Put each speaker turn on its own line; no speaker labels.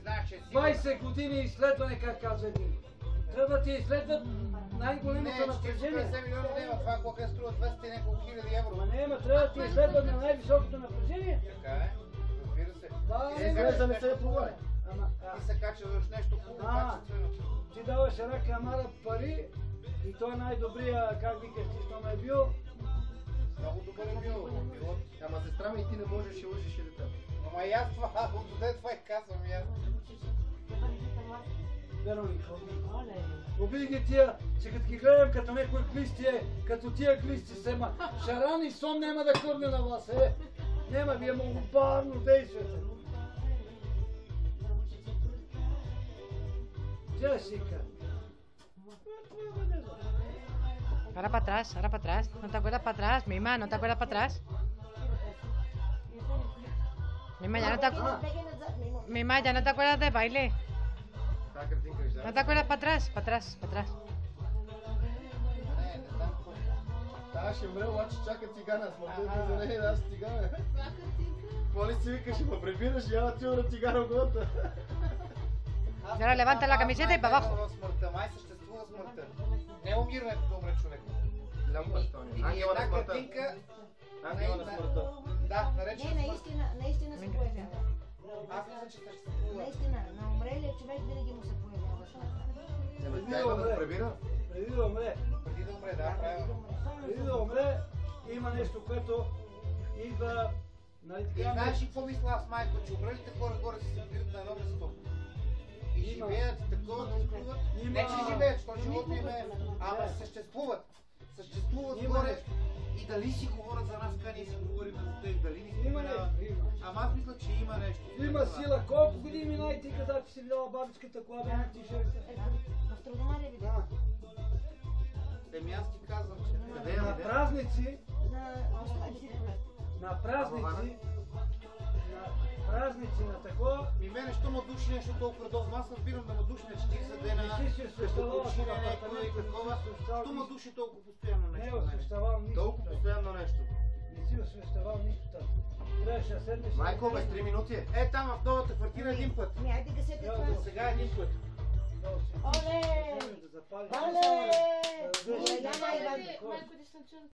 знаеш, че си...
20 години изследване, как казва един. Трябва да ти изследват най-големото напрежение.
Не, 50 милиона лева, това колко струва 200 и няколко хиляди евро.
Ма не, трябва да ти изследват на най-високото напрежение.
Така е, разбира се.
Да,
не се провали.
Ти се качваш нещо хубаво, качествено.
Ти даваш една камара пари и той е най-добрия, как викаш ти, що ме е бил.
Много добър е бил.
Ама сестра ми и ти не можеш и лъжиш и дете.
Ама и аз това, отде това и казвам и аз.
Вероника, обиди ги тия, че като ги гледам като някой глисти като тия глисти се шаран и сон няма да хвърне на вас, Няма, вие много бавно действате. Джесика.
Ahora para atrás. No te acuerdas para atrás, Mima, no te acuerdas para atrás. Mima, ya no te Mima, ya no te acuerdas de baile. No te acuerdas para atrás, para atrás, para atrás.
Да, ще мре, обаче чака цигана, смъртта за нея, аз цигана. Какво ли си викаш, ме прибираш и ела тива на цигана главата.
Ahora levanta la camiseta y para abajo.
Май съществува смъртта. Не умирането да умре човек.
Ангела на смъртта.
Ангела на смъртта. Да, наречена смърт.
Наистина се появява.
Аз мисля, че съществува.
Наистина, на умрелия човек винаги му се появява смъртта.
Тя има да пребира?
Преди да умре.
Преди да умре, да, правилно.
Преди да умре, има нещо, което идва...
И знаеш ли какво мисля аз, майко, че умрелите хора горе се събират на едно место. И живеят такова, не че живеят, защото живота им е, ама съществуват. Съществуват горе и дали си говорят за нас, къде си говорим за тъй, дали ни споменава. Ама аз мисля, че има нещо.
Има сила. Колко години мина и ти, където си видяла бабичката, кола бе на тишерта?
В Трудомария видяла.
Еми аз ти казвам, че
на празници, на такова...
Мене, що ма души нещо толкова редовно, аз разбирам да ма души на 40 дена, почине някой и такова, що ма души толкова постоянно нещо?
Не освещавал нищо.
Толкова постоянно нещо.
Не си освещавал нищо там. Трябваше да седнеш...
Майко, без 3 минути.
Там в новата квартира един път.
Айде гасете това.
Сега един път.
Оле!
Да запалиш.
Оле! Майко дистанционно.